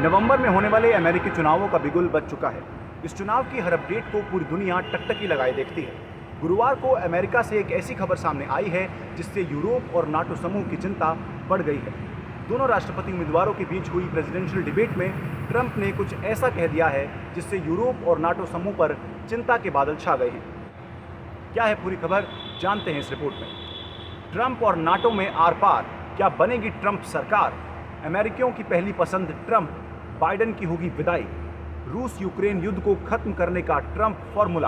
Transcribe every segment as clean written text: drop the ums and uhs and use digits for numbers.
नवंबर में होने वाले अमेरिकी चुनावों का बिगुल बज चुका है। इस चुनाव की हर अपडेट को पूरी दुनिया टकटकी लगाए देखती है। गुरुवार को अमेरिका से एक ऐसी खबर सामने आई है जिससे यूरोप और नाटो समूह की चिंता बढ़ गई है। दोनों राष्ट्रपति उम्मीदवारों के बीच हुई प्रेसिडेंशियल डिबेट में ट्रंप ने कुछ ऐसा कह दिया है जिससे यूरोप और नाटो समूह पर चिंता के बादल छा गए हैं। क्या है पूरी खबर, जानते हैं इस रिपोर्ट में। ट्रंप और नाटो में आर पार, क्या बनेगी ट्रंप सरकार? अमेरिकियों की पहली पसंद ट्रंप, बाइडेन की होगी विदाई। रूस यूक्रेन युद्ध को खत्म करने का ट्रंप फॉर्मूला।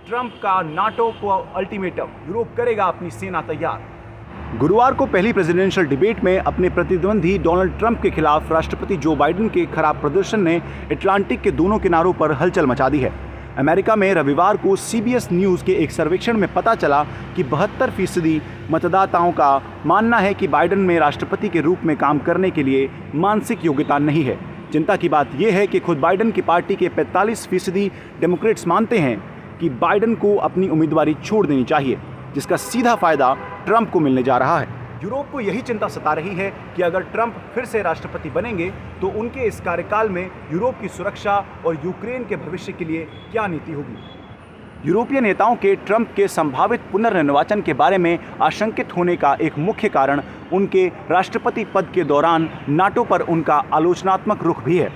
ट्रंप का नाटो को अल्टीमेटम, यूरोप करेगा अपनी सेना तैयार। गुरुवार को पहली प्रेसिडेंशियल डिबेट में अपने प्रतिद्वंदी डोनाल्ड ट्रंप के खिलाफ राष्ट्रपति जो बाइडेन के खराब प्रदर्शन ने अटलांटिक के दोनों किनारों पर हलचल मचा दी है। अमेरिका में रविवार को CBS न्यूज़ के एक सर्वेक्षण में पता चला कि 72% मतदाताओं का मानना है कि बाइडेन में राष्ट्रपति के रूप में काम करने के लिए मानसिक योग्यता नहीं है। चिंता की बात यह है कि खुद बाइडेन की पार्टी के 45% डेमोक्रेट्स मानते हैं कि बाइडेन को अपनी उम्मीदवारी छोड़ देनी चाहिए, जिसका सीधा फायदा ट्रंप को मिलने जा रहा है। यूरोप को यही चिंता सता रही है कि अगर ट्रंप फिर से राष्ट्रपति बनेंगे तो उनके इस कार्यकाल में यूरोप की सुरक्षा और यूक्रेन के भविष्य के लिए क्या नीति होगी। यूरोपीय नेताओं के ट्रंप के संभावित पुनर्निर्वाचन के बारे में आशंकित होने का एक मुख्य कारण उनके राष्ट्रपति पद के दौरान नाटो पर उनका आलोचनात्मक रुख भी है।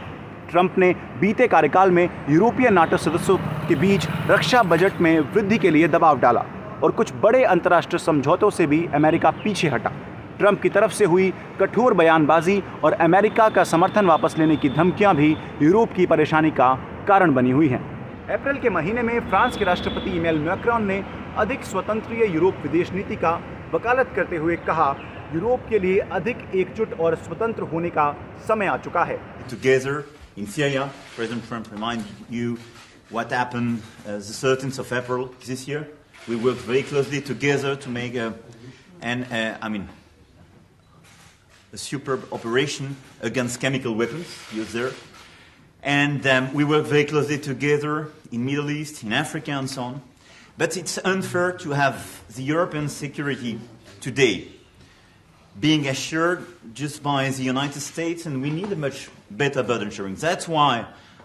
ट्रंप ने बीते कार्यकाल में यूरोपीय नाटो सदस्यों के बीच रक्षा बजट में वृद्धि के लिए दबाव डाला और कुछ बड़े अंतर्राष्ट्रीय समझौतों से भी अमेरिका पीछे हटा। ट्रंप की तरफ से हुई कठोर बयानबाजी और अमेरिका का समर्थन वापस लेने की धमकियां भी यूरोप की परेशानी का कारण बनी हुई हैं। अप्रैल के महीने में फ्रांस के राष्ट्रपति इमैनुअल मैक्रोन ने अधिक स्वतंत्रीय यूरोप विदेश नीति का वकालत करते हुए कहा, यूरोप के लिए अधिक एकजुट और स्वतंत्र होने का समय आ चुका है। Together in Syria, President Trump reminded you what happened the 13th of April this year. We worked very closely together to make a superb operation against chemical weapons used there. And we worked very closely together in Middle East, in Africa and so on. But it's unfair to have the European security today being assured just by the United States, and we need a much better burden sharing. That's why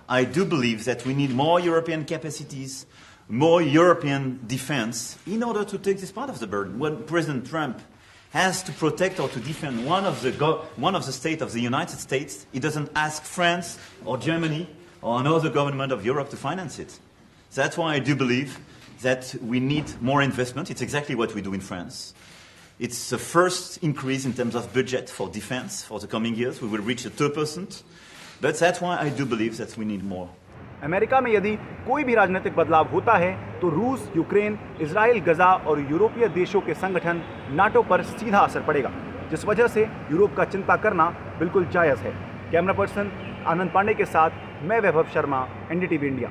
I do believe that we need more European capacities, more European defense in order to take this part of the burden. When President Trump has to protect or to defend one of the states of the United States, he doesn't ask France or Germany or another government of Europe to finance it. So that's why I do believe that we need more investment. It's exactly what we do in France. It's the first increase in terms of budget for defense for the coming years. We will reach the 2%. But that's why I do believe that we need more. America में यदि कोई भी राजनीतिक बदलाव होता है तो रूस, यूक्रेन, इजराइल, गजा और यूरोपीय देशों के संगठन नाटो पर सीधा असर पड़ेगा, जिस वजह से यूरोप का चिंता करना बिल्कुल जायज़ है। कैमरा पर्सन आनंद पांडे के साथ मैं वैभव शर्मा, NDTV इंडिया।